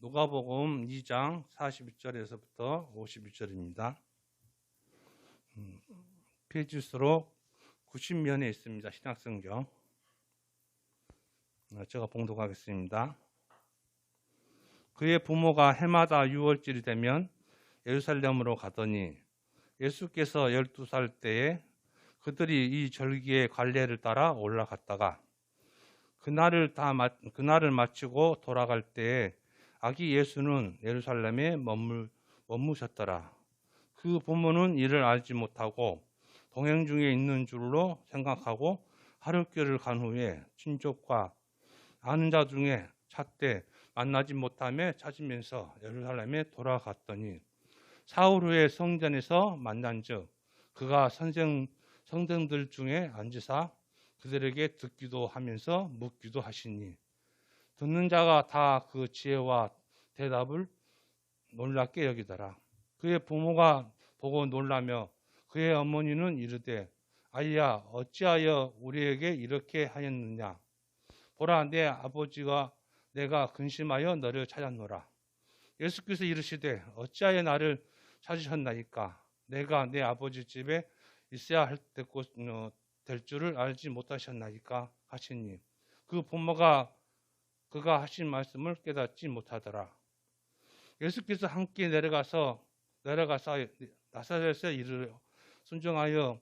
누가복음 2장 41절에서부터 51절입니다. 페이지 수로 90면에 있습니다. 신약성경. 제가 봉독하겠습니다. 그의 부모가 해마다 6월절이 되면 예루살렘으로 가더니 예수께서 12살 때에 그들이 이 절기의 관례를 따라 올라갔다가 그날을 마치고 돌아갈 때에 아기 예수는 예루살렘에 머무셨더라. 그 부모는 이를 알지 못하고 동행 중에 있는 줄로 생각하고 하룻길을 간 후에 친족과 아는 자 중에 찾되 만나지 못하며 찾으면서 예루살렘에 돌아갔더니 사흘 후에 성전에서 만난즉 그가 선생들 중에 앉으사 그들에게 듣기도 하면서 묻기도 하시니 듣는 자가 다 그 지혜와 대답을 놀랍게 여기더라. 그의 부모가 보고 놀라며 그의 어머니는 이르되 아이야 어찌하여 우리에게 이렇게 하였느냐. 보라 내 아버지가 내가 근심하여 너를 찾았노라. 예수께서 이르시되 어찌하여 나를 찾으셨나이까. 내가 내 아버지 집에 있어야 할 곳 될 줄을 알지 못하셨나이까 하시니 그 부모가 그가 하신 말씀을 깨닫지 못하더라. 예수께서 함께 내려가사 나사렛에 이르러 순종하여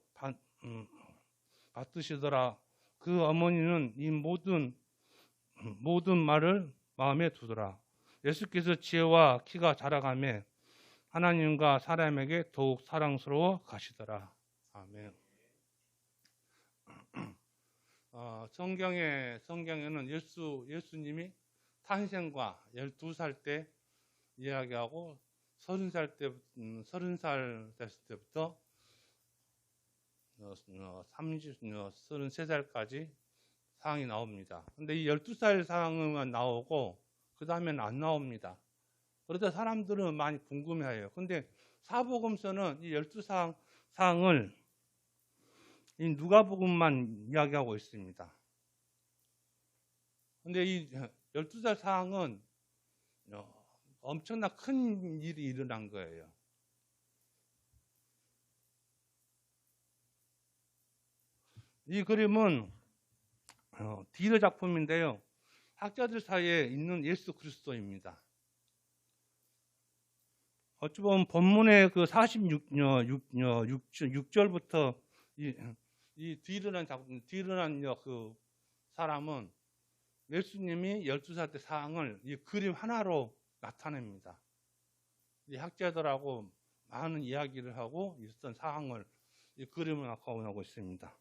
받으시더라. 그 어머니는 이 모든 말을 마음에 두더라. 예수께서 지혜와 키가 자라가며 하나님과 사람에게 더욱 사랑스러워 가시더라. 아멘. 성경에는 예수님이 탄생과 12살 때 이야기하고 30살 됐을 때부터 33살까지 사항이 나옵니다. 근데 이 12살 사항만 나오고 그 다음에는 안 나옵니다. 그러다 사람들은 많이 궁금해해요. 근데 사복음서는 이 12사항을 이 누가복음만 이야기하고 있습니다. 근데 이 12살 사항은 엄청나 큰 일이 일어난 거예요. 이 그림은 디르 작품인데요. 학자들 사이에 있는 예수 그리스도입니다. 어찌 보면 본문의 그 46절부터 이 디르란 그 사람은 예수님이 12살 때 사항을 이 그림 하나로 나타냅니다. 이 학자들하고 많은 이야기를 하고 있었던 사항을 이 그림을 나타내고 있습니다.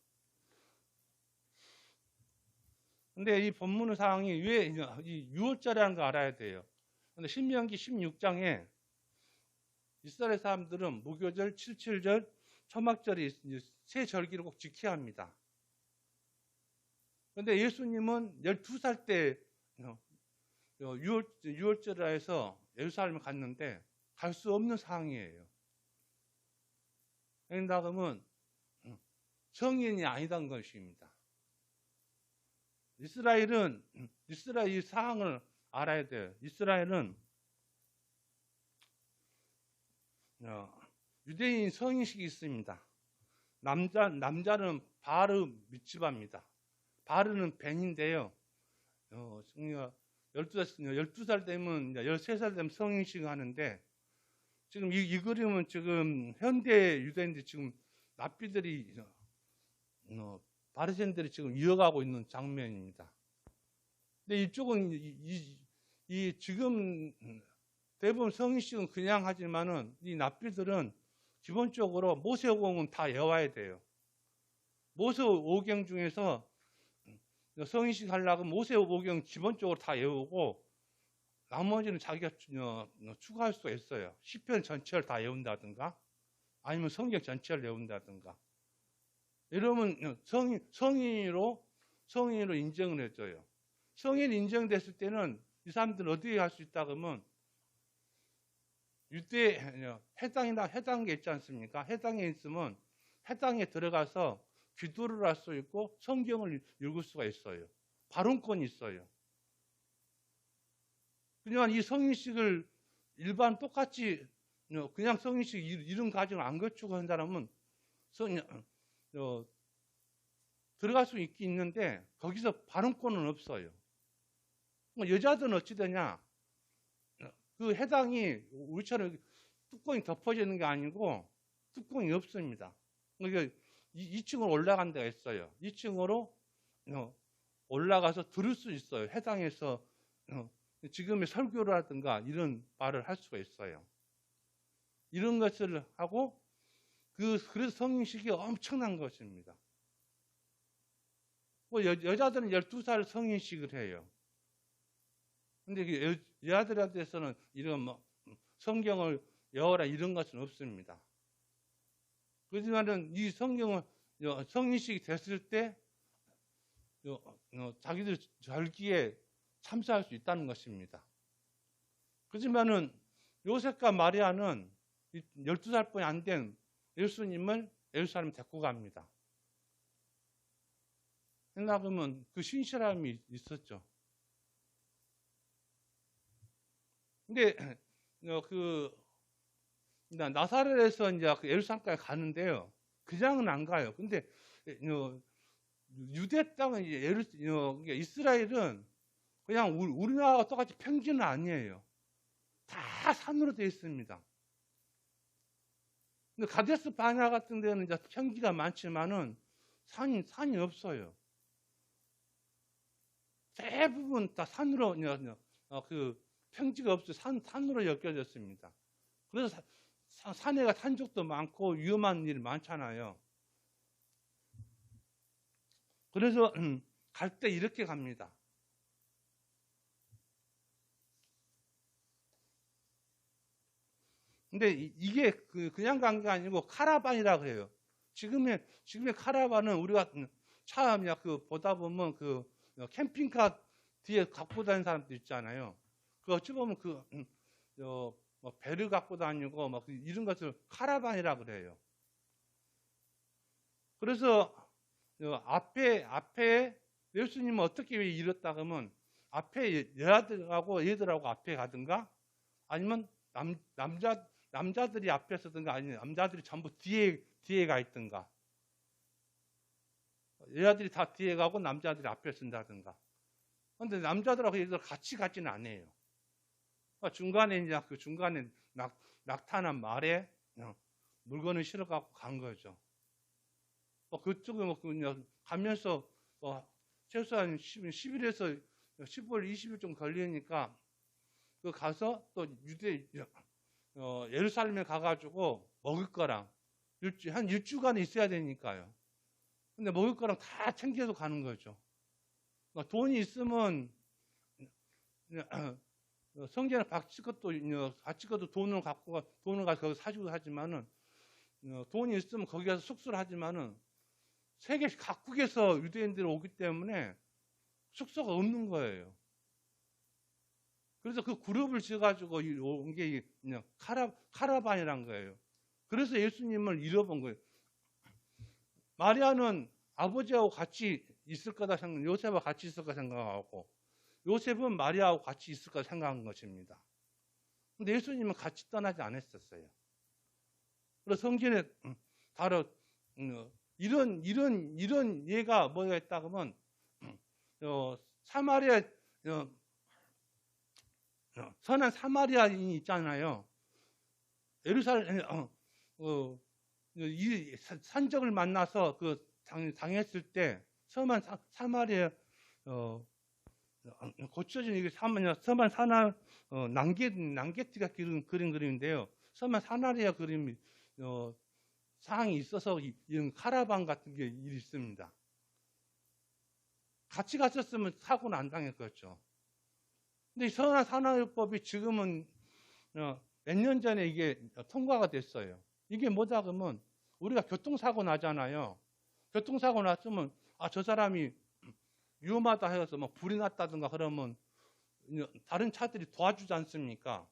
근데 이 본문의 사항이 왜 이 6월절이라는 거 알아야 돼요. 근데 신명기 16장에 이스라엘 사람들은 무교절, 칠칠절, 초막절이 세 절기를 꼭 지켜야 합니다. 그런데 예수님은 12살 때 6월절이라 해서 예루살렘에 갔는데 갈 수 없는 상황이에요. 그러면 성인이 아니다는 것입니다. 이스라엘 이 상황을 알아야 돼요. 이스라엘은 유대인 성인식이 있습니다. 남자는 바르 미츠바입니다. 바르는 벤인데요. 12살 되면 13살 되면 성인식 하는데 지금 이 그림은 지금 현대 유대인들이 지금 납비들이 바리새인들이 지금 이어가고 있는 장면입니다. 근데 이쪽은 지금 대부분 성인식은 그냥 하지만은 이 납비들은 기본적으로 모세오경은 다 외워야 돼요. 모세오경 중에서 성인식 하려고 모세오경 기본적으로 다 외우고 나머지는 자기가 추가할 수가 있어요. 시편 전체를 다 외운다든가 아니면 성경 전체를 외운다든가 이러면 성인으로 인정을 해줘요. 성인 인정됐을 때는 이 사람들은 어떻게 할 수 있다 그러면 유대 해당에 있지 않습니까? 해당에 있으면 해당에 들어가서 기도를 할 수 있고 성경을 읽을 수가 있어요. 발언권이 있어요. 그냥 이 성인식을 일반 똑같이 그냥 성인식 이름 가지고 안 거치고 한 사람은 들어갈 수 있긴 있는데 거기서 발언권은 없어요. 여자들은 어찌 되냐? 그 해당이 우리처럼 뚜껑이 덮어져 있는 게 아니고 뚜껑이 없습니다. 그러니까 2층으로 올라간 데가 있어요. 2층으로 올라가서 들을 수 있어요. 해당에서 지금의 설교라든가 이런 말을 할 수가 있어요. 이런 것을 하고 그래서 성인식이 엄청난 것입니다. 여자들은 12살 성인식을 해요. 근데 여자들한테서는 이런 성경을 외워라 이런 것은 없습니다. 그렇지만은 이 성경을 성인식이 됐을 때 자기들 절기에 참석할 수 있다는 것입니다. 그렇지만은 요셉과 마리아는 12살뿐이 안 된 예수님을 예루살렘 데리고 갑니다. 생각하면 그 신실함이 있었죠. 근데 나사렛에서 이제 예루살렘까지 가는데요. 그냥은 안 가요. 근데 유대 땅은 이스라엘은 그냥 우리나라와 똑같이 평지는 아니에요. 다 산으로 되어 있습니다. 근데 가데스 바냐 같은 데는 이제 평지가 많지만은 산이 없어요. 대부분 다 산으로 평지가 없어요. 산으로 엮여졌습니다. 그래서 산에가 산적도 많고 위험한 일이 많잖아요. 그래서 갈 때 이렇게 갑니다. 근데 이게 그냥 간 게 아니고 카라반이라고 해요. 지금의 카라반은 우리가 차 보다 보면 캠핑카 뒤에 갖고 다니는 사람도 있잖아요. 어찌 보면 배를 갖고 다니고 이런 것을 카라반이라고 그래요. 그래서 앞에 예수님은 어떻게 이뤘다 그러면 앞에 얘들하고 앞에 가든가 아니면 남자들이 앞에 서든가 아니면 남자들이 전부 뒤에 가 있든가 여자들이 다 뒤에 가고 남자들이 앞에 쓴다든가. 그런데 남자들하고 얘들 같이 가지는 않아요. 중간에 이제 중간에 낙타난 말에 물건을 실어 갖고 간 거죠. 그쪽에 가면서 최소한 10일에서 10월 20일 좀 걸리니까 가서 또 예루살렘에 가가지고 먹을 거랑 한 일주간에 있어야 되니까요. 근데 먹을 거랑 다 챙겨서 가는 거죠. 돈이 있으면 성전에 바칠 것도 돈을 가서 거기 사주고 하지만은 돈이 있으면 거기 가서 숙소를 하지만은 세계 각국에서 유대인들이 오기 때문에 숙소가 없는 거예요. 그래서 그 그룹을 지어가지고 온 게 카라반이란 거예요. 그래서 예수님을 잃어본 거예요. 마리아는 아버지하고 같이 있을 거다 생각, 요셉하고 같이 있을 거다 생각하고, 요셉은 마리아하고 같이 있을 거다 생각한 것입니다. 근데 예수님은 같이 떠나지 않았었어요. 그래서 성경에 바로 이런 예가 뭐가 있다 그러면 사마리아 선한 사마리아인이 있잖아요. 예루살렘 이 산적을 만나서 당했을 때 선한 사마리아 고쳐진 이게 선한 사나 난게티가 그린 그림인데요. 선한 사마리아 그림이 상황이 있어서 이런 카라반 같은 게 있습니다. 같이 갔었으면 사고는 안 당했겠죠. 근데 이 선한 산업법이 지금은 몇 년 전에 이게 통과가 됐어요. 이게 뭐다 그러면 우리가 교통사고 나잖아요. 교통사고 났으면 저 사람이 위험하다 해서 불이 났다든가 그러면 다른 차들이 도와주지 않습니까?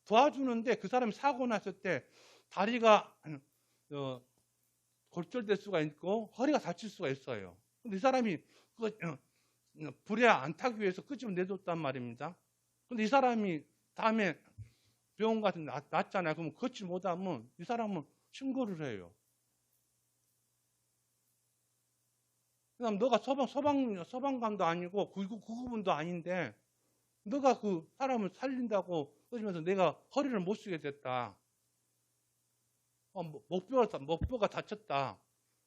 도와주는데 그 사람이 사고 났을 때 다리가 골절될 수가 있고 허리가 다칠 수가 있어요. 근데 이 사람이 불에 안 타기 위해서 끄집어 내줬단 말입니다. 근데 이 사람이 다음에 병원 같은 데 낫잖아요. 그러면 걷지 못하면 이 사람은 신고를 해요. 그다음 너가 소방관도 아니고 구급원도 아닌데 너가 그 사람을 살린다고 그러면서 내가 허리를 못 쓰게 됐다. 목뼈가 다쳤다.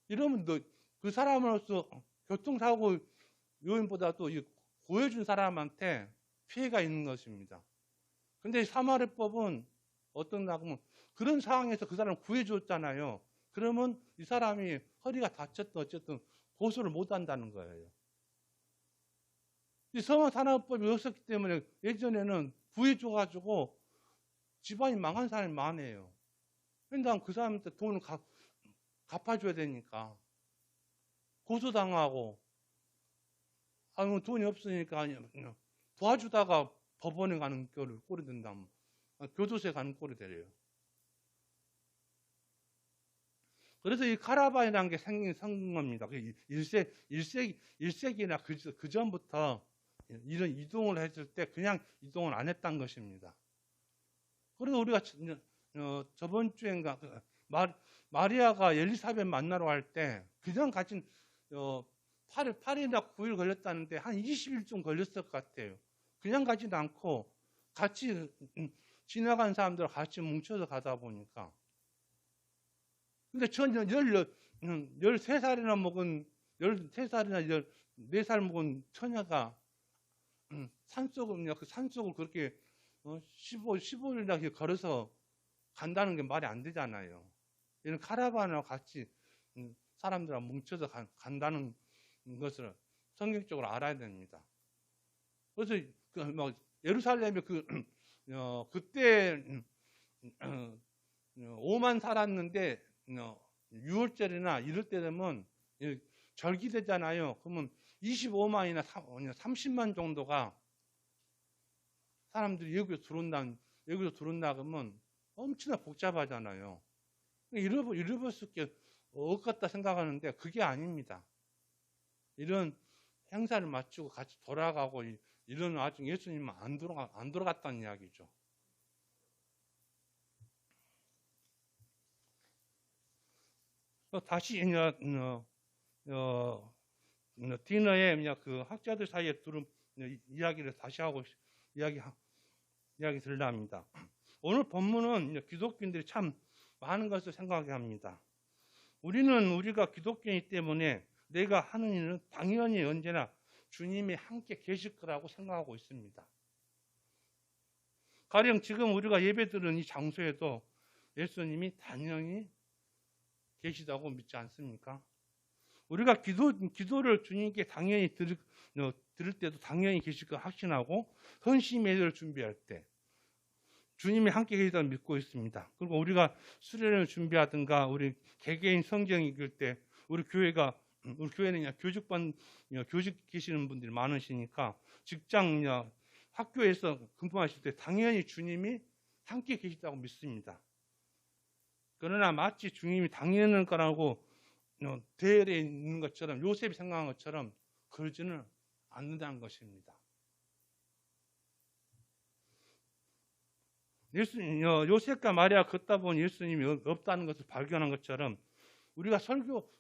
이러면 너 그 사람으로서 교통사고 요인보다도 구해준 사람한테 피해가 있는 것입니다. 근데 사마리법은 어떤가 하면 그런 상황에서 그 사람을 구해줬잖아요. 그러면 이 사람이 허리가 다쳤든 어쨌든 고소를 못 한다는 거예요. 이 서방산업법이 없었기 때문에 예전에는 구해줘가지고 집안이 망한 사람이 많아요. 왜냐하면 그 사람한테 돈을 갚아줘야 되니까. 고소당하고, 아니면 돈이 없으니까 도와주다가 법원에 가는 꼴이 된다면, 교도소에 가는 꼴이 되래요. 그래서 이 카라반이라는 게 생긴 겁니다. 1세기나 그 전부터 이런 이동을 했을 때 그냥 이동을 안 했던 것입니다. 그래서 우리가 저번 주엔가 마리아가 엘리사벳 만나러 갈 때 그냥 같이 8일이나 9일 걸렸다는데 한 20일쯤 걸렸을 것 같아요. 그냥 가지도 않고 같이 지나간 사람들과 같이 뭉쳐서 가다 보니까. 근데 저는 13살이나 먹은 13살이나 14살 먹은 처녀가 산속을 그렇게 15일이나 걸어서 간다는 게 말이 안 되잖아요. 이런 카라반과 같이 사람들하고 뭉쳐서 간다는 것을 성경적으로 알아야 됩니다. 그래서 예루살렘에 그때 5만 살았는데 6월절이나 이럴 때 되면 절기되잖아요. 그러면 25만이나 30만 정도가 사람들이 여기서 들어온다 그러면 엄청나 복잡하잖아요. 잃어버릴 게 없겠다 생각하는데 그게 아닙니다. 이런 행사를 마치고 같이 돌아가고 이런 와중에 예수님은 안 돌아갔다는 이야기죠. 다시 디너에 그 학자들 사이에 들은 이야기를 다시 하고 이야기 들려 합니다. 오늘 본문은 기독교인들이 참 많은 것을 생각하게 합니다. 우리가 기독교이기 때문에 내가 하는 일은 당연히 언제나 주님이 함께 계실 거라고 생각하고 있습니다. 가령 지금 우리가 예배드리는 이 장소에도 예수님이 당연히 계시다고 믿지 않습니까? 우리가 기도를 주님께 당연히 들을 때도 당연히 계실 거 확신하고 헌신 예배를 준비할 때 주님이 함께 계시다고 믿고 있습니다. 그리고 우리가 수련을 준비하든가 우리 개개인 성경 읽을 때 우리 교회는 교직 계시는 분들이 많으시니까 직장, 학교에서 근무하실 때 당연히 주님이 함께 계시다고 믿습니다. 그러나 마치 주님이 당연한 거라고 대열에 있는 것처럼 요셉이 생각한 것처럼 그러지는 않는다는 것입니다. 요셉과 마리아 걷다 보니 예수님이 없다는 것을 발견한 것처럼 우리가 설교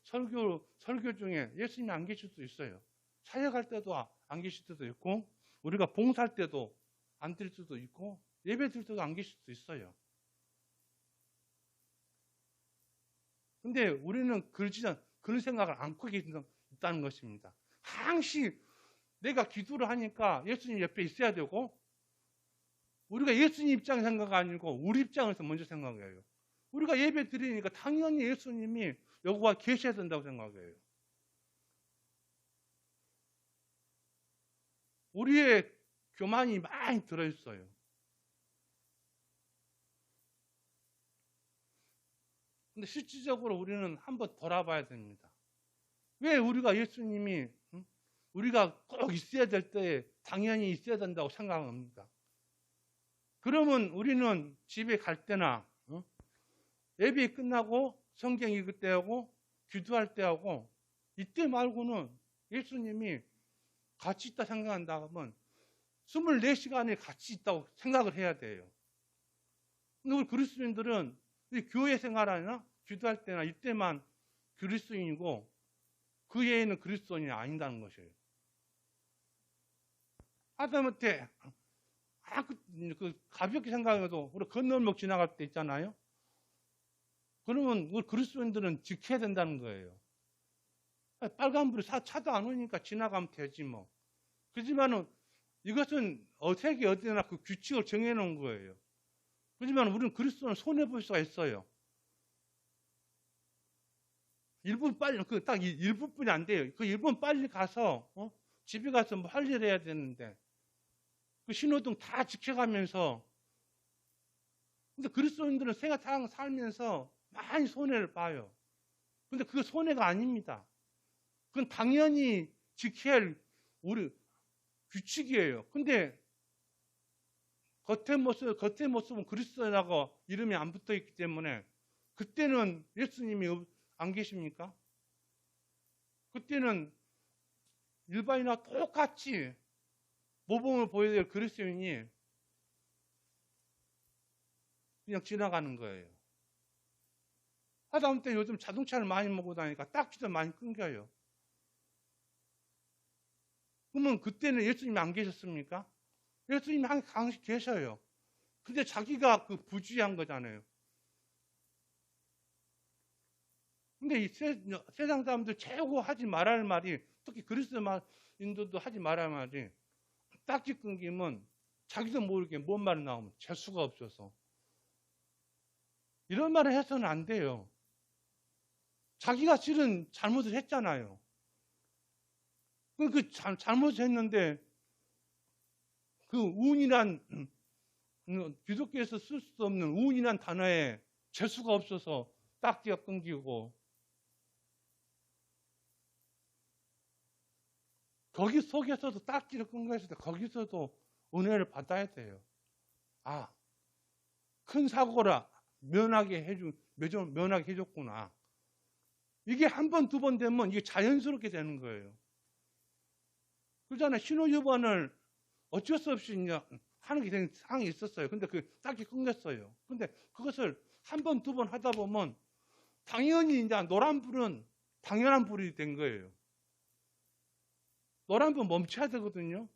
중에 예수님이 안 계실 수도 있어요. 사역할 때도 안 계실 수도 있고 우리가 봉사할 때도 안 드릴 수도 있고 예배 드릴 때도 안 계실 수도 있어요. 근데 우리는 그런 생각을 안고 있다는 것입니다. 항시 내가 기도를 하니까 예수님 옆에 있어야 되고 우리가 예수님 입장 생각 아니고 우리 입장에서 먼저 생각해요. 우리가 예배 드리니까 당연히 예수님이 여기와 계셔야 된다고 생각해요. 우리의 교만이 많이 들어있어요. 근데 실질적으로 우리는 한번 돌아봐야 됩니다. 왜 우리가 예수님이 우리가 꼭 있어야 될 때에 당연히 있어야 된다고 생각합니다. 그러면 우리는 집에 갈 때나 예배 끝나고 성경 읽을 때하고 기도할 때하고 이때 말고는 예수님이 같이 있다 생각한다 하면 24시간에 같이 있다고 생각을 해야 돼요. 근데 우리 그리스도인들은 이 교회 생활하나 기도할 때나 이때만 그리스도인이고 그 외에는 그리스도인이 아니다는 것이에요. 하다못해 가볍게 생각해도 우리 건널목 지나갈 때 있잖아요. 그러면 우리 그리스도인들은 지켜야 된다는 거예요. 빨간불이 차도 안 오니까 지나가면 되지 뭐. 그렇지만은 이것은 세계 어디나 그 규칙을 정해놓은 거예요. 그렇지만 우리는 그리스도는 손해볼 수가 있어요. 1분 빨리, 딱 1분뿐이 안 돼요. 그 1분 빨리 가서, 집에 가서 뭐 할 일 해야 되는데, 그 신호등 다 지켜가면서, 근데 그리스도인들은 생활 살면서 많이 손해를 봐요. 근데 그거 손해가 아닙니다. 그건 당연히 지켜야 할 우리 규칙이에요. 근데 겉의 모습은 그리스도라고 이름이 안 붙어 있기 때문에 그때는 예수님이 안 계십니까? 그때는 일반인과 똑같이 모범을 보여야 될 그리스도인이 그냥 지나가는 거예요. 하다못해 요즘 자동차를 많이 몰고 다니니까 딱지도 많이 끊겨요. 그러면 그때는 예수님이 안 계셨습니까? 예수님이 항상 계셔요. 근데 자기가 그 부주의한 거잖아요. 근데 이 세상 사람들 최고 하지 말아야 할 말이, 특히 그리스도인들도 하지 말아야 할 말이, 딱지 끊기면 자기도 모르게 뭔 말이 나오면 재수가 없어서. 이런 말을 해서는 안 돼요. 자기가 실은 잘못을 했잖아요. 그 잘못을 했는데 그 운이란, 기독교에서 쓸 수 없는 운이란 단어에 재수가 없어서 딱지가 끊기고, 거기 속에서도 딱지를 끊겼을 때 거기서도 은혜를 받아야 돼요. 큰 사고라 면하게 해줬구나. 이게 한 번, 두 번 되면 이게 자연스럽게 되는 거예요. 그러잖아요. 신호위반을 어쩔 수 없이 하는 게 된 상황이 있었어요. 근데 그 딱지 끊겼어요. 근데 그것을 한 번, 두 번 하다 보면 당연히 이제 노란불은 당연한 불이 된 거예요. 노란불 멈춰야 되거든요.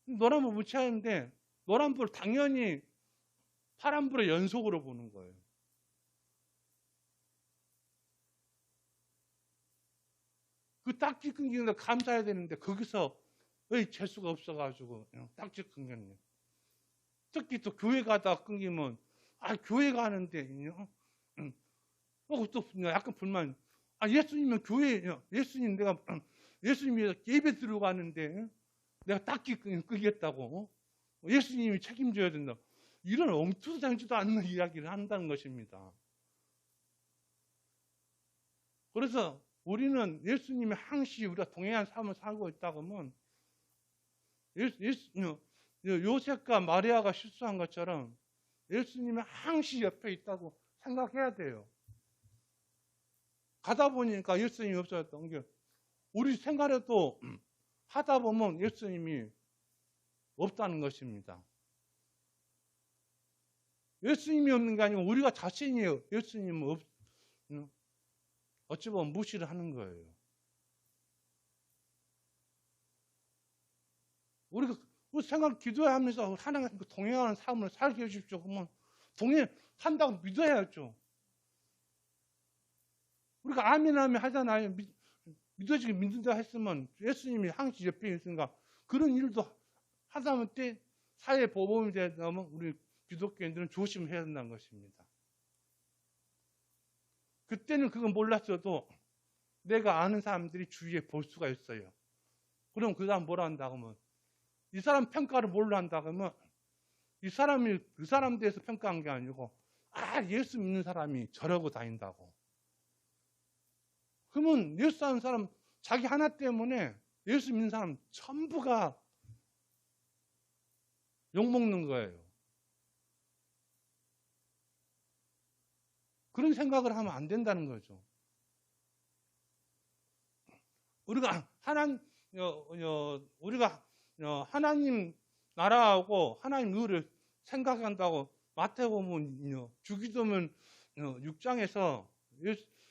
노란불 멈춰야 하는데 노란불 당연히 파란불의 연속으로 보는 거예요. 그 딱지 끊기는데 감사해야 되는데 거기서 재수가 없어가지고 딱지 끊겼네. 특히 또 교회 가다가 끊기면 교회 가는데 또 약간 불만. 예수님은 예수님 내가 예수님이 예배 들어가는데 내가 딱지 끊겠다고 예수님이 책임져야 된다. 이런 엉뚱하지도 않는 이야기를 한다는 것입니다. 그래서 우리는 예수님이 항시 우리가 동행한 삶을 살고 있다고 하면 요셉과 마리아가 실수한 것처럼 예수님이 항시 옆에 있다고 생각해야 돼요. 가다 보니까 예수님이 없어졌던 게 우리 생활에도 하다 보면 예수님이 없다는 것입니다. 예수님이 없는 게 아니고 우리가 자신이 예수님은 어찌 보면 무시를 하는 거예요. 우리 생각 기도하면서 하나님 동행하는 삶을 살게 해주십시오. 그러면 동행한다고 믿어야죠. 우리가 아멘 하잖아요. 믿어지게 믿는다 했으면 예수님이 항시 옆에 있으니까 그런 일도 하다못해 사회 보복이 되면 우리 기독교인들은 조심해야 된다는 것입니다. 그때는 그건 몰랐어도 내가 아는 사람들이 주위에 볼 수가 있어요. 그럼 그 사람 뭐라 한다고 하면 이 사람 평가를 뭘로 한다고 하면 이 사람이 그 사람 대해서 평가한 게 아니고 예수 믿는 사람이 저러고 다닌다고. 그러면 예수 하는 사람 자기 하나 때문에 예수 믿는 사람 전부가 욕먹는 거예요. 그런 생각을 하면 안 된다는 거죠. 우리가 우리가 하나님 나라하고 하나님 의를 생각한다고 마태복음 주기도문 6장에서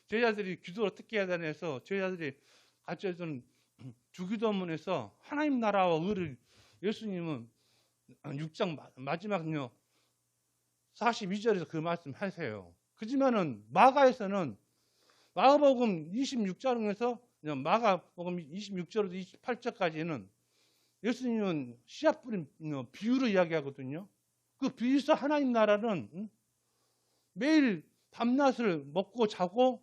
제자들이 기도를 어떻게 해야 되나 해서 제자들이 같이 했던 주기도문에서 하나님 나라와 의를 예수님은 6장 마지막 42절에서 그 말씀 하세요. 그지만은 마가에서는 마가복음 26장에서 마가복음 26절에서 28절까지는 예수님은 씨앗 뿌린 비유를 이야기하거든요. 그 비유에서 하나님 나라는 매일 밤낮을 먹고 자고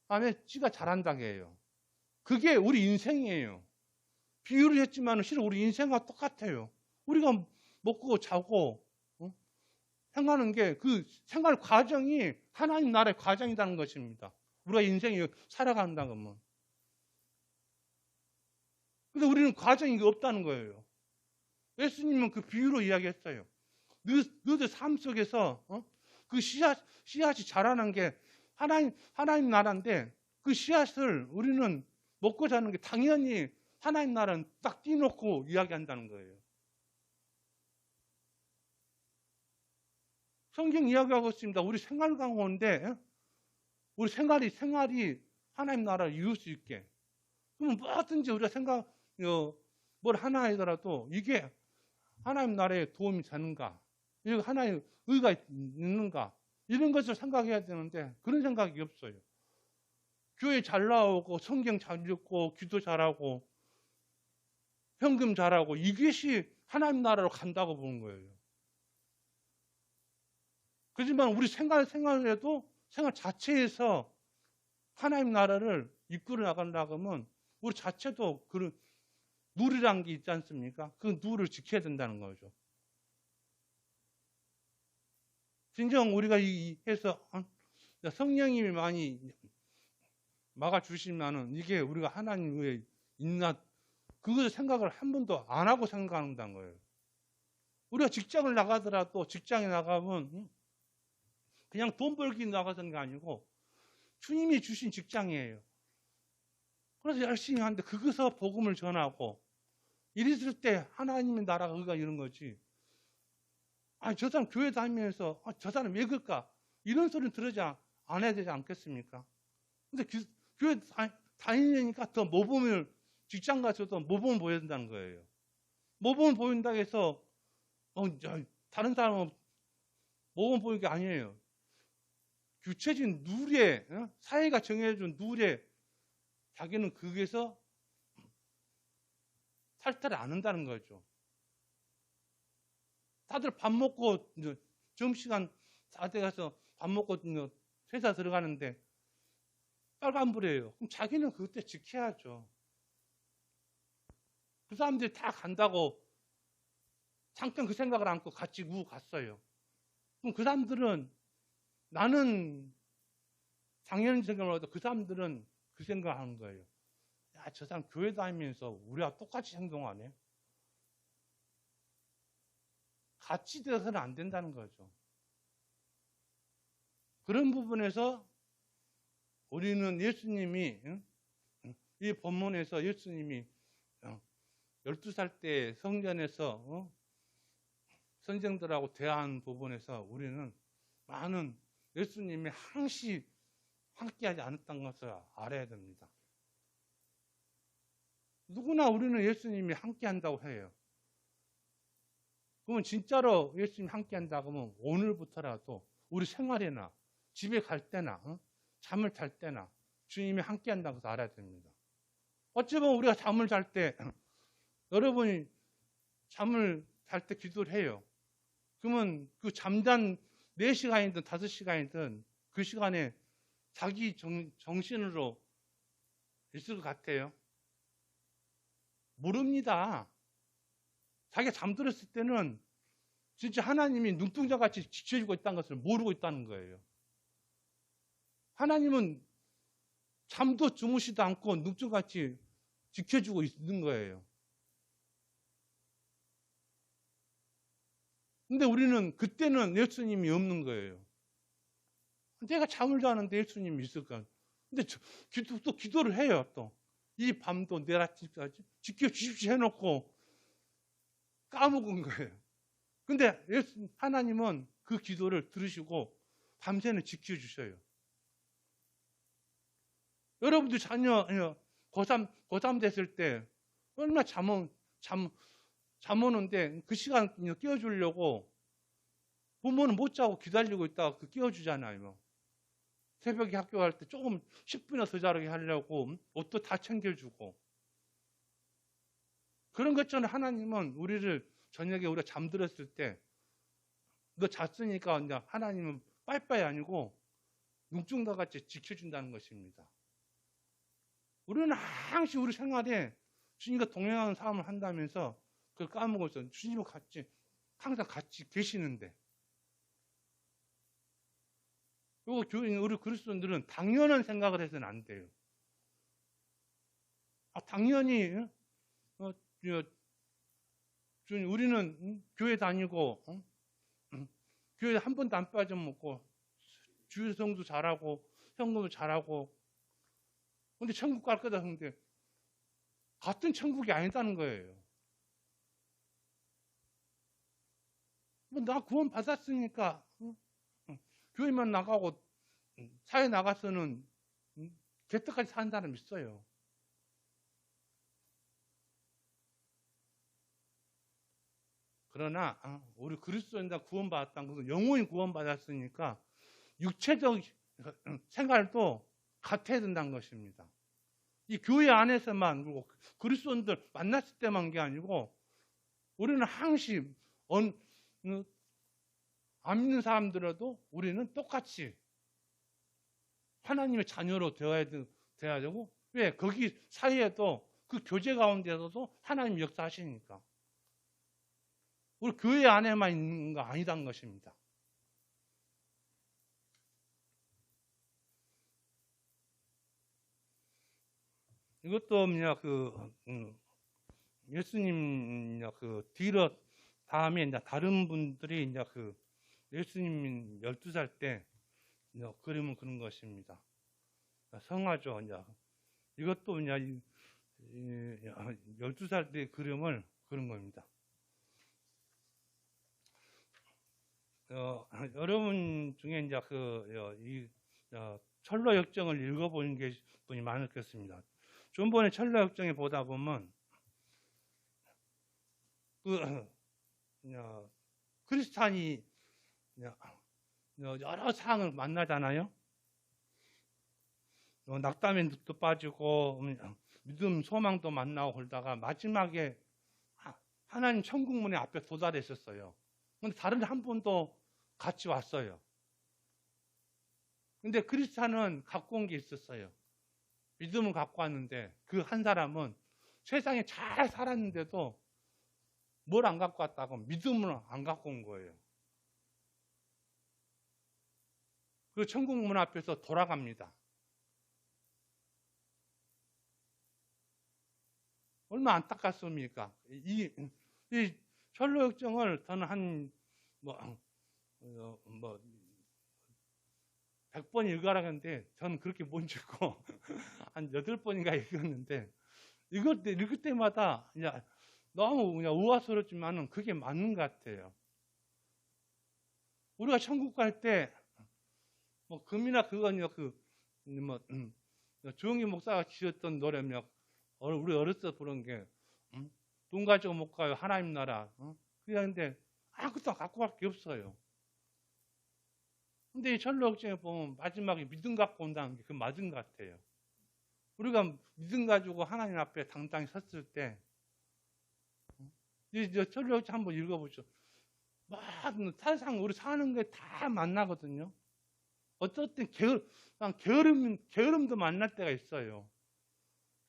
밤에 씨가 자란다고 해요. 그게 우리 인생이에요. 비유를 했지만 실은 우리 인생과 똑같아요. 우리가 먹고 자고 행하는 게 그 생활 과정이 하나님 나라의 과정이라는 것입니다. 우리가 인생이 살아간다는 건. 근데 우리는 과정이 없다는 거예요. 예수님은 그 비유로 이야기했어요. 너희들 삶 속에서 그 씨앗이 자라는 게 하나님 나라인데 그 씨앗을 우리는 먹고 자는 게 당연히 하나님 나라는 딱 띄놓고 이야기한다는 거예요. 성경 이야기하고 있습니다. 우리 생활 가운데 우리 생활이 하나님 나라를 이룰 수 있게. 그러면 뭐든지 우리가 뭘 하나 하더라도 이게 하나님 나라에 도움이 되는가? 이게 하나의 의가 있는가? 이런 것을 생각해야 되는데 그런 생각이 없어요. 교회 잘 나오고 성경 잘 읽고 기도 잘하고 현금 잘하고 이것이 하나님 나라로 간다고 보는 거예요. 그렇지만 우리 생활에도 생활 자체에서 하나님 나라를 이끌어 나가려고 하면 우리 자체도 그런 누리라는 게 있지 않습니까? 그 누를 지켜야 된다는 거죠. 진정 우리가 해서 성령님이 많이 막아주시면은 이게 우리가 하나님의 있나 그것을 생각을 한 번도 안 하고 생각한다는 거예요. 우리가 직장을 나가더라도 직장에 나가면 그냥 돈 벌기 나가는 게 아니고 주님이 주신 직장이에요. 그래서 열심히 하는데 그것서 복음을 전하고 이랬을 때 하나님의 나라가 의가 이런 거지. 저 사람 교회 다니면서 저 사람 왜 그럴까? 이런 소리는 들으지 않아야 되지 않겠습니까? 근데 교회 다니니까 더 모범을 직장 가서도 모범을 보여야 된다는 거예요. 모범을 보인다고 해서 다른 사람은 모범 보이는 게 아니에요. 구체적인 룰에 사회가 정해준 룰에 자기는 거기에서 탈탈을 안 한다는 거죠. 다들 밥 먹고 점심시간 다 돼가서 밥 먹고 회사 들어가는데 빨간불이에요. 그럼 자기는 그때 지켜야죠. 그 사람들이 다 간다고 잠깐 그 생각을 안고 같이 우고 갔어요. 그럼 그 사람들은 나는 당연히 생각을 하고 그 사람들은 그 생각을 하는 거예요. 야, 저 사람 교회 다니면서 우리와 똑같이 행동하네. 같이 되어서는 안 된다는 거죠. 그런 부분에서 우리는 예수님이 이 본문에서 예수님이 12살 때 성전에서 선생들하고 대화한 부분에서 우리는 많은 예수님이 항시 함께하지 않았던 것을 알아야 됩니다. 누구나 우리는 예수님이 함께한다고 해요. 그러면 진짜로 예수님이 함께한다고 하면 오늘부터라도 우리 생활이나 집에 갈 때나 잠을 잘 때나 주님이 함께한다고 해서 알아야 됩니다. 어찌 보면 우리가 잠을 잘 때 여러분이 잠을 잘 때 기도를 해요. 그러면 그 잠단 4시간이든 5시간이든 그 시간에 자기 정신으로 있을 것 같아요? 모릅니다. 자기가 잠들었을 때는 진짜 하나님이 눈동자같이 지켜주고 있다는 것을 모르고 있다는 거예요. 하나님은 잠도 주무시도 않고 눈동자같이 지켜주고 있는 거예요. 근데 우리는 그때는 예수님이 없는 거예요. 내가 잠을 자는데 예수님이 있을까? 근데 또 기도를 해요, 또. 이 밤도 내일 아침까지 지켜주십시오 해놓고 까먹은 거예요. 근데 하나님은 그 기도를 들으시고 밤새는 지켜주셔요. 여러분들 자녀 고3 됐을 때 얼마나 잠 오는데 그 시간 깨워주려고 부모는 못 자고 기다리고 있다가 깨워주잖아요. 새벽에 학교 갈 때 조금 10분이나 더 자게 하려고 옷도 다 챙겨주고. 그런 것처럼 하나님은 우리를 저녁에 우리가 잠들었을 때 너 잤으니까 이제 하나님은 빠이빠이 아니고 눈중과 같이 지켜준다는 것입니다. 우리는 항상 우리 생활에 주님과 동행하는 삶을 한다면서 그걸 까먹어서 주님과 같이 항상 같이 계시는데, 그리고 우리 그리스도인들은 당연한 생각을 해서는 안 돼요. 당연히 우리는 교회 다니고 교회 한 번도 안 빠져먹고 주일성도 잘하고 현금도 잘하고, 근데 천국 갈 거다 하는데 같은 천국이 아니다는 거예요. 나 구원 받았으니까 교회만 나가고 사회 나가서는 개떡같이 사는 사람 있어요. 그러나 우리 그리스도인들 구원받았다는 것은 영원히 구원받았으니까 육체적 생활도 같아야 된다는 것입니다. 이 교회 안에서만, 그리고 그리스도인들 만났을 때만 게 아니고 우리는 항상 안 믿는 사람들에도 우리는 똑같이 하나님의 자녀로 되어야 되고, 왜? 거기 사이에도 그 교제 가운데서도 하나님 역사하시니까. 우리 교회 안에만 있는 거 아니다는 것입니다. 이것도 예수님 뒤로 다음에 이제 다른 분들이 이제 예수님 12살 때 그림은 그런 것입니다. 성화죠. 이것도 이제 12살 때 그림을 그런 겁니다. 여러분 중에 이제 철로 역정을 읽어보는 분이 많았겠습니다. 좀번에 철로 역정에 보다 보면 크리스찬이 여러 상황을 만나잖아요. 낙담에도 빠지고 믿음, 소망도 만나고 그러다가 마지막에 하나님 천국문의 앞에 도달했었어요. 근데 다른 한 분도 같이 왔어요. 근데 크리스찬은 갖고 온 게 있었어요. 믿음을 갖고 왔는데 그 한 사람은 세상에 잘 살았는데도 뭘 안 갖고 왔다고? 믿음을 안 갖고 온 거예요. 그 천국문 앞에서 돌아갑니다. 얼마나 안타깝습니까? 이 철로 역정을 저는 100번 읽으라고 했는데 저는 그렇게 못 읽고 한 8번인가 읽었는데, 읽을 때마다 그냥 너무 그냥 우아스럽지만은 그게 맞는 것 같아요. 우리가 천국 갈 때 금이나 그거냐 조용히 목사가 지었던 노래며 우리 어렸을 때 부른 게 돈 가지고 못 가요 하나님 나라. 그런데 아무것도 갖고 갈 게 없어요. 근데 이 철로 역정에 보면 마지막에 믿음 갖고 온다는 게 그 맞은 것 같아요. 우리가 믿음 가지고 하나님 앞에 당당히 섰을 때, 이 철로 역정 한번 읽어보죠. 막 세상 우리 사는 게 다 만나거든요. 어떨 땐 게으름도 만날 때가 있어요.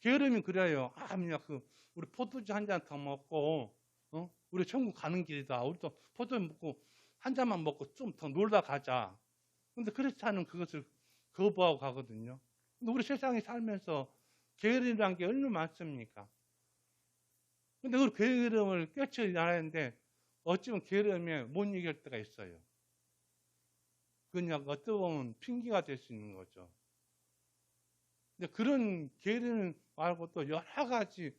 게으름이 그래요. 우리 포도주 한 잔 더 먹고, 우리 천국 가는 길이다. 우리 또 포도주 먹고 한 잔만 먹고 좀 더 놀다 가자. 근데 크리스찬은 그것을 거부하고 가거든요. 근데 우리 세상에 살면서 게으름이라는 게 얼마나 많습니까? 근데 그 게으름을 깨쳐나가는데 어찌면 게으름에 못 이길 때가 있어요. 그냥 어떻게 보면 핑계가 될 수 있는 거죠. 근데 그런 계례 말고 또 여러 가지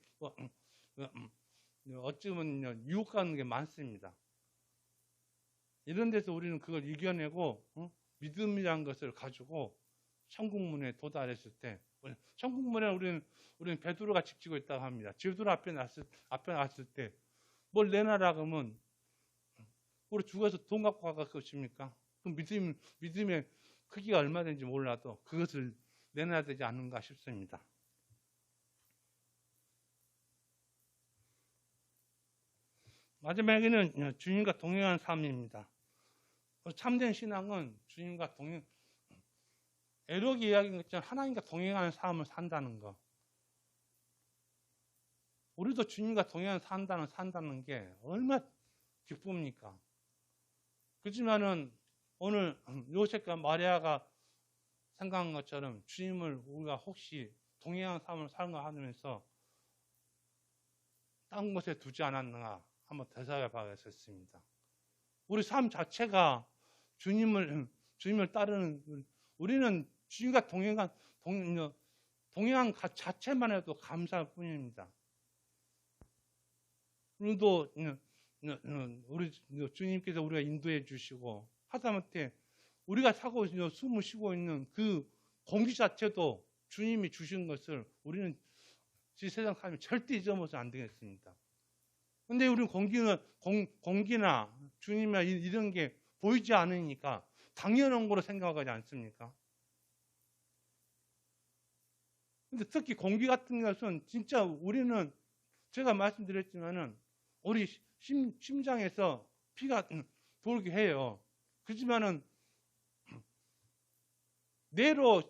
어찌보면 유혹하는 게 많습니다. 이런 데서 우리는 그걸 이겨내고 믿음이란 것을 가지고 천국문에 도달했을 때, 천국문에 우리는 베드로가 지키고 있다고 합니다. 베드로 앞에 났을 때 뭘 내놔라 그러면 우리 죽어서 돈 갖고 갈 것입니까? 그 믿음의 크기가 얼마 되는지 몰라도 그것을 내놔야 되지 않는가 싶습니다. 마지막에는 주님과 동행하는 삶입니다. 참된 신앙은 주님과 에녹이 이야기한 것처럼 하나님과 동행하는 삶을 산다는 거. 우리도 주님과 동행하는 산다는 게 얼마나 기쁩니까? 그렇지만은 오늘 요셉과 마리아가 생각한 것처럼 주님을 우리가 혹시 동행하는 삶을 살아가면서 딴 곳에 두지 않았는가 한번 되살아 봐야겠습니다. 우리 삶 자체가 주님을 따르는, 우리는 주님과 동행한 자체만 해도 감사할 뿐입니다. 우리도 우리 주님께서 우리가 인도해 주시고 하다못해 우리가 사고 숨을 쉬고 있는 그 공기 자체도 주님이 주신 것을 우리는 이 세상 살면 절대 잊어먹어서 안 되겠습니다. 근데 우리는 공기나 주님이나 이런 게 보이지 않으니까 당연한 거로 생각하지 않습니까? 근데 특히 공기 같은 것은 진짜 우리는 제가 말씀드렸지만은 우리 심장에서 피가 돌게 해요. 그렇지만은 뇌로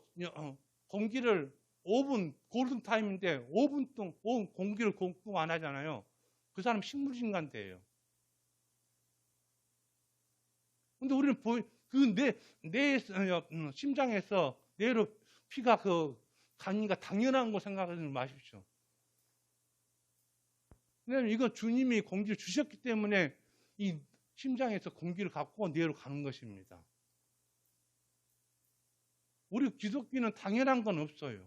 공기를 5분 골든 타임인데 5분 동안 공기를 공급 안 하잖아요. 그 사람 식물인간대예요. 근데 우리는 뇌 심장에서 뇌로 피가 가니까 당연한 거 생각하지 마십시오. 왜냐하면 이건 주님이 공기를 주셨기 때문에 이 심장에서 공기를 갖고 뇌로 가는 것입니다. 우리 기독교는 당연한 건 없어요.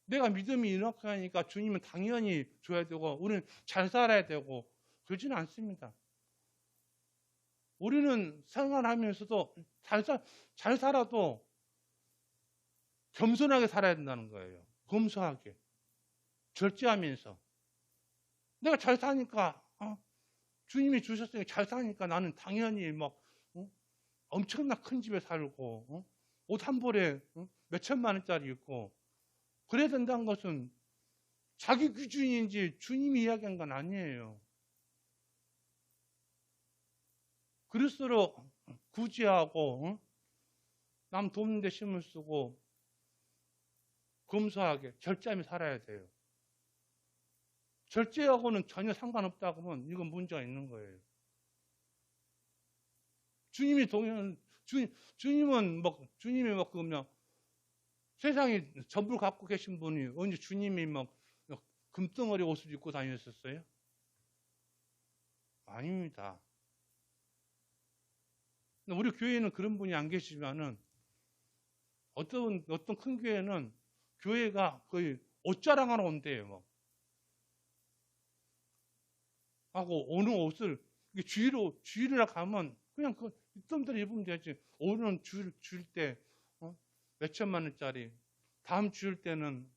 내가 믿음이 이렇게 하니까 주님은 당연히 줘야 되고 우리는 잘 살아야 되고 그러지는 않습니다. 우리는 생활하면서도 잘 살아도 겸손하게 살아야 된다는 거예요. 검소하게. 절제하면서. 내가 잘 사니까 주님이 주셨으니까 잘 사니까 나는 당연히 엄청나 큰 집에 살고 옷 한 벌에 몇 천만 원짜리 입고 그래야 된다는 것은 자기 기준인지 주님이 이야기한 건 아니에요. 그럴수록 구제하고 남 돕는 데 힘을 쓰고 검소하게 절제하며 살아야 돼요. 절제하고는 전혀 상관없다고 하면 이건 문제가 있는 거예요. 주님이 그러면 세상에 전부를 갖고 계신 분이 언제 주님이 금덩어리 옷을 입고 다녔었어요? 아닙니다. 우리 교회는 그런 분이 안 계시지만은 어떤 큰 교회는 교회가 거의 옷 자랑하러 온대요. 하고 오는 옷을 주일이라 가면 그냥 있던 대로 입으면 되지. 오는 주일 때 몇 천만 원짜리, 다음 주일 때는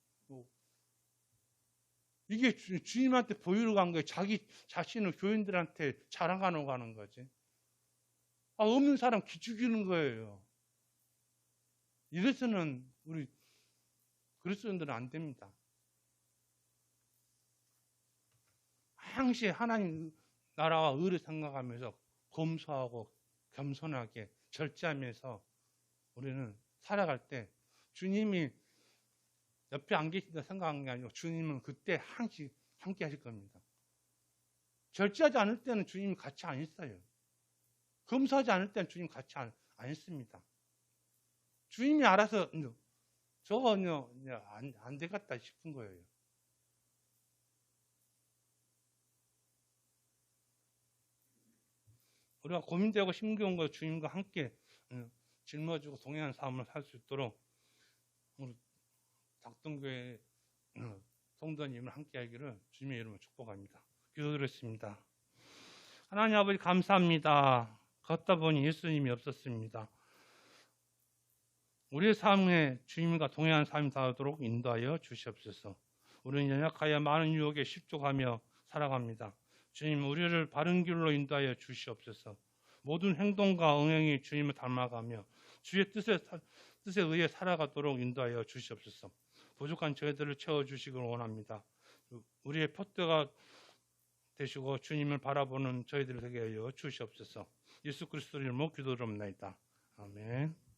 이게 주님한테 보이러 간 거예요. 자기 자신을 교인들한테 자랑하러 가는 거지. 없는 사람 기죽이는 거예요. 이래서는 우리 그리스도인들은 안 됩니다. 항시 하나님 나라와 의를 생각하면서 검소하고 겸손하게 절제하면서 우리는 살아갈 때 주님이 옆에 안 계신다 생각하는 게 아니고 주님은 그때 항시 함께 하실 겁니다. 절제하지 않을 때는 주님이 같이 안 있어요. 검소하지 않을 때는 주님 같이 안 있습니다. 주님이 알아서 저거는요 안 되겠다 싶은 거예요. 우리가 고민되고 힘겨운 걸 주님과 함께 짊어지고 동행하는 삶을 살 수 있도록 작동교회 성도님을 함께하기를 주님의 이름으로 축복합니다. 기도드렸습니다. 하나님 아버지 감사합니다. 걷다 보니 예수님이 없었습니다. 우리의 삶에 주님과 동행하는 삶이 되도록 인도하여 주시옵소서. 우리는 연약하여 많은 유혹에 실족하며 살아갑니다. 주님, 우리를 바른 길로 인도하여 주시옵소서. 모든 행동과 응행이 주님을 닮아가며 주의 뜻에 의해 살아가도록 인도하여 주시옵소서. 부족한 저희들을 채워주시길 원합니다. 우리의 포트가 되시고 주님을 바라보는 저희들 되게 하여 주시옵소서. 예수 그리스도 이름으로 기도드립니다. 아멘.